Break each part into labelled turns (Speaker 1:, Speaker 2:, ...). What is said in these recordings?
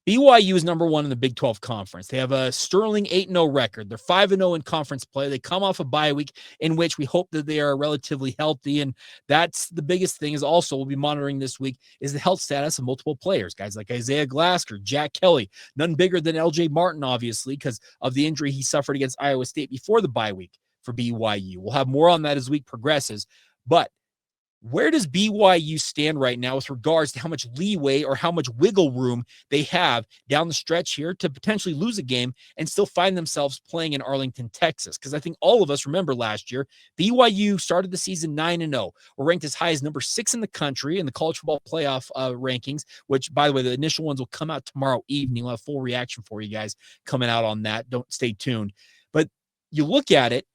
Speaker 1: BYU is number one in the Big 12 Conference. They have a sterling 8-0 record. They're 5-0 in conference play. They come off a bye week in which we hope that they are relatively healthy, and that's the biggest thing. Is also we'll be monitoring this week is the health status of multiple players, guys like Isaiah Glasker, Jack Kelly, none bigger than LJ Martin, obviously, because of the injury he suffered against Iowa State before the bye week for BYU. We'll have more on that as week progresses, but where does BYU stand right now with regards to how much leeway or how much wiggle room they have down the stretch here to potentially lose a game and still find themselves playing in Arlington, Texas? Because I think all of us remember last year, BYU started the season 9-0. We're ranked as high as number 6 in the country in the college football playoff rankings, which, by the way, the initial ones will come out tomorrow evening. We'll have full reaction for you guys coming out on that. Don't stay tuned. But you look at it,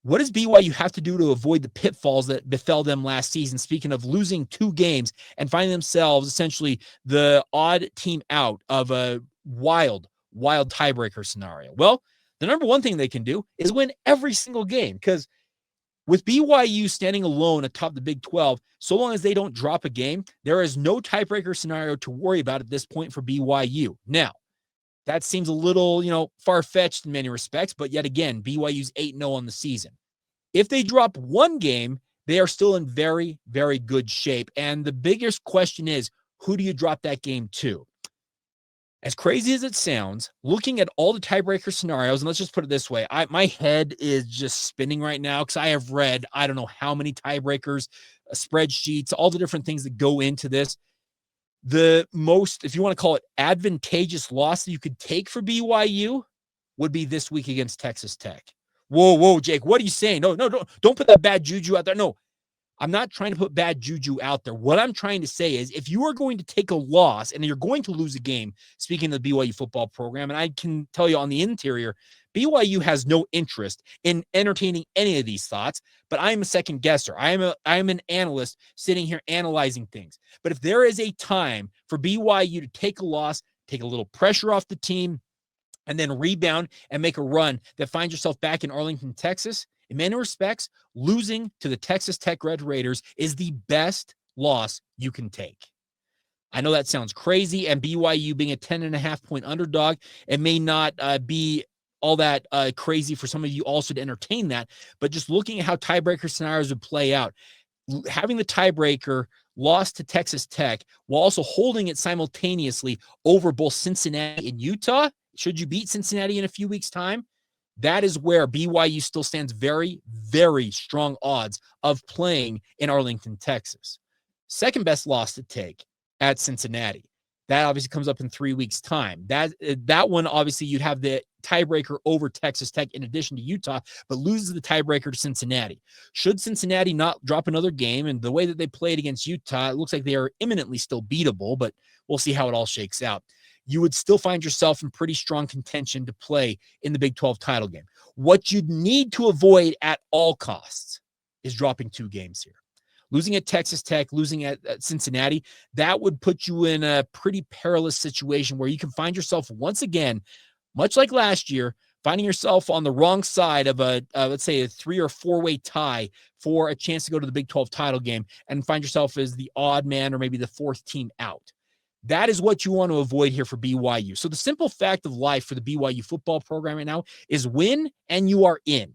Speaker 1: what does BYU have to do to avoid the pitfalls that befell them last season? Speaking of losing 2 games and finding themselves essentially the odd team out of a wild tiebreaker scenario. Well, the number one thing they can do is win every single game, because with BYU standing alone atop the Big 12, so long as they don't drop a game, there is no tiebreaker scenario to worry about at this point for BYU. Now, that seems a little, far-fetched in many respects, but yet again, BYU's 8-0 on the season. If they drop one game, they are still in very, very good shape. And the biggest question is, who do you drop that game to? As crazy as it sounds, looking at all the tiebreaker scenarios, and let's just put it this way, my head is just spinning right now because I have read, I don't know how many tiebreakers, spreadsheets, all the different things that go into this. The most, if you want to call it, advantageous loss that you could take for BYU would be this week against Texas Tech. Whoa, Jake, what are you saying? No, don't put that bad juju out there. No, I'm not trying to put bad juju out there. What I'm trying to say is, if you are going to take a loss and you're going to lose a game, speaking of the BYU football program, and I can tell you on the interior, BYU has no interest in entertaining any of these thoughts, but I am a second guesser. I am an analyst sitting here analyzing things. But if there is a time for BYU to take a loss, take a little pressure off the team, and then rebound and make a run that finds yourself back in Arlington, Texas, in many respects, losing to the Texas Tech Red Raiders is the best loss you can take. I know that sounds crazy, and BYU being a 10.5-point underdog, it may not be all that crazy for some of you also to entertain that, but just looking at how tiebreaker scenarios would play out, having the tiebreaker lost to Texas Tech while also holding it simultaneously over both Cincinnati and Utah, should you beat Cincinnati in a few weeks' time, that is where BYU still stands very, very strong odds of playing in Arlington, Texas. Second best loss to take at Cincinnati. That obviously comes up in 3 weeks' time. That one, obviously, you'd have the tiebreaker over Texas Tech in addition to Utah, but loses the tiebreaker to Cincinnati. Should Cincinnati not drop another game, and the way that they played against Utah, it looks like they are imminently still beatable, but we'll see how it all shakes out. You would still find yourself in pretty strong contention to play in the Big 12 title game. What you'd need to avoid at all costs is dropping 2 games here. Losing at Texas Tech, losing at Cincinnati, that would put you in a pretty perilous situation where you can find yourself once again, much like last year, finding yourself on the wrong side of let's say a 3 or 4-way tie for a chance to go to the Big 12 title game and find yourself as the odd man or maybe the 4th team out. That is what you want to avoid here for BYU. So the simple fact of life for the BYU football program right now is win and you are in.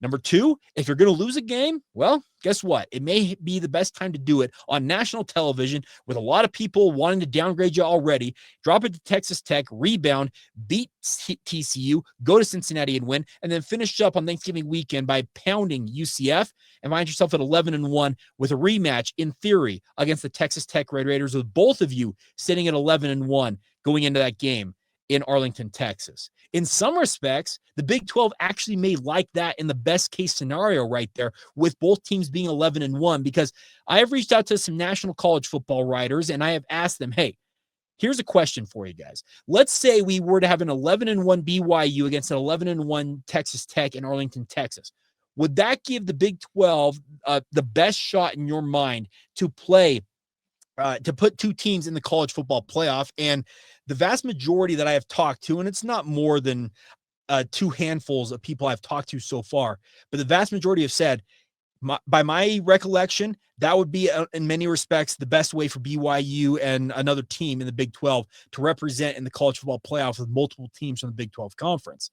Speaker 1: Number 2, if you're going to lose a game, well, guess what? It may be the best time to do it on national television with a lot of people wanting to downgrade you already. Drop it to Texas Tech, rebound, beat TCU, go to Cincinnati and win, and then finish up on Thanksgiving weekend by pounding UCF and find yourself at 11-1 with a rematch, in theory, against the Texas Tech Red Raiders, with both of you sitting at 11-1 going into that game in Arlington, Texas. In some respects, the Big 12 actually may like that in the best case scenario right there, with both teams being 11-1, because I have reached out to some national college football writers and I have asked them, hey, here's a question for you guys. Let's say we were to have an 11-1 BYU against an 11-1 Texas Tech in Arlington, Texas. Would that give the Big 12 the best shot in your mind to play to put 2 teams in the college football playoff? And the vast majority that I have talked to, and it's not more than 2 handfuls of people I've talked to so far, but the vast majority have said By my recollection, that would be in many respects the best way for BYU and another team in the Big 12 to represent in the college football playoffs with multiple teams from the Big 12 conference.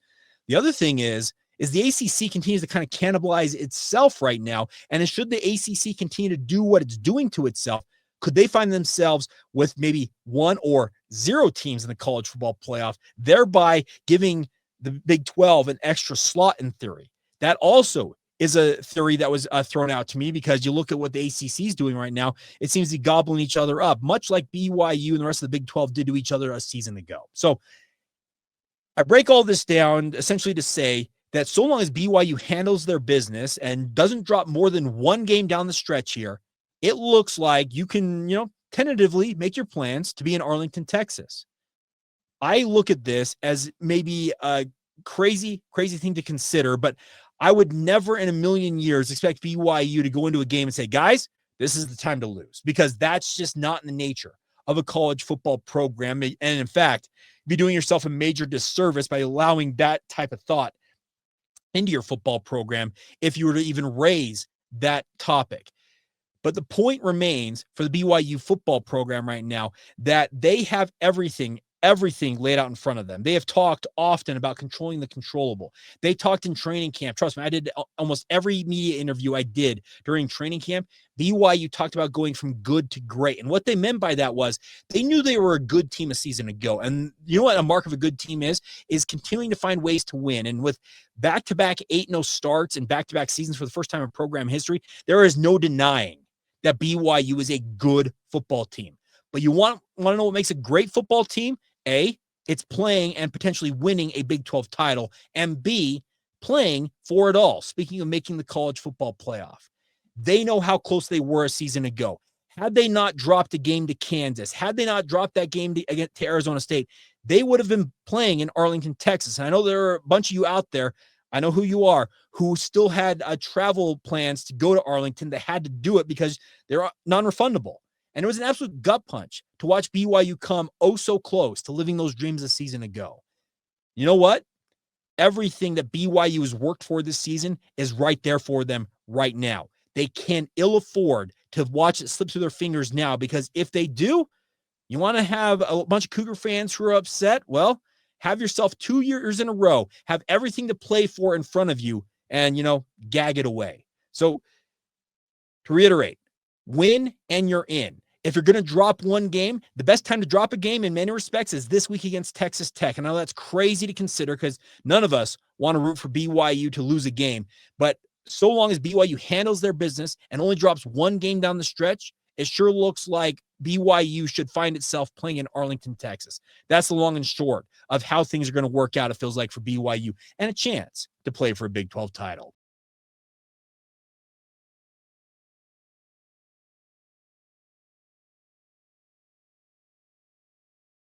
Speaker 1: The other thing is the ACC continues to kind of cannibalize itself right now. And should the ACC continue to do what it's doing to itself, could they find themselves with maybe 1 or 0 teams in the college football playoff, thereby giving the Big 12 an extra slot in theory? That also is a theory that was thrown out to me, because you look at what the ACC is doing right now, it seems to be gobbling each other up, much like BYU and the rest of the Big 12 did to each other a season ago. So I break all this down essentially to say that so long as BYU handles their business and doesn't drop more than 1 game down the stretch here, it looks like you can, tentatively make your plans to be in Arlington, Texas. I look at this as maybe a crazy thing to consider, but I would never in a million years expect BYU to go into a game and say, guys, this is the time to lose, because that's just not in the nature of a college football program. And in fact, be doing yourself a major disservice by allowing that type of thought into your football program if you were to even raise that topic. But the point remains for the BYU football program right now that they have everything laid out in front of them. They have talked often about controlling the controllable. They talked in training camp. Trust me, I did almost every media interview I did during training camp. BYU talked about going from good to great. And what they meant by that was they knew they were a good team a season ago. And you know what a mark of a good team is continuing to find ways to win. And with back-to-back 8-0 starts and back-to-back seasons for the first time in program history, there is no denying that BYU is a good football team. But you want to know what makes a great football team? A, it's playing and potentially winning a Big 12 title, and B, playing for it all. Speaking of making the college football playoff, they know how close they were a season ago. Had they not dropped a game to Kansas, had they not dropped that game to Arizona State, they would have been playing in Arlington, Texas. And I know there are a bunch of you out there, I know who you are, who still had travel plans to go to Arlington that had to do it because they're non-refundable. And it was an absolute gut punch to watch BYU come so close to living those dreams a season ago. You know what? Everything that BYU has worked for this season is right there for them right now. They can ill afford to watch it slip through their fingers now, because if they do, you want to have a bunch of Cougar fans who are upset? Well, have yourself 2 years in a row, have everything to play for in front of you, and, gag it away. So to reiterate, win and you're in. If you're going to drop 1 game, the best time to drop a game in many respects is this week against Texas Tech. And I know that's crazy to consider because none of us want to root for BYU to lose a game. But so long as BYU handles their business and only drops 1 game down the stretch, it sure looks like BYU should find itself playing in Arlington, Texas. That's the long and short of how things are going to work out, it feels like, for BYU and a chance to play for a Big 12 title.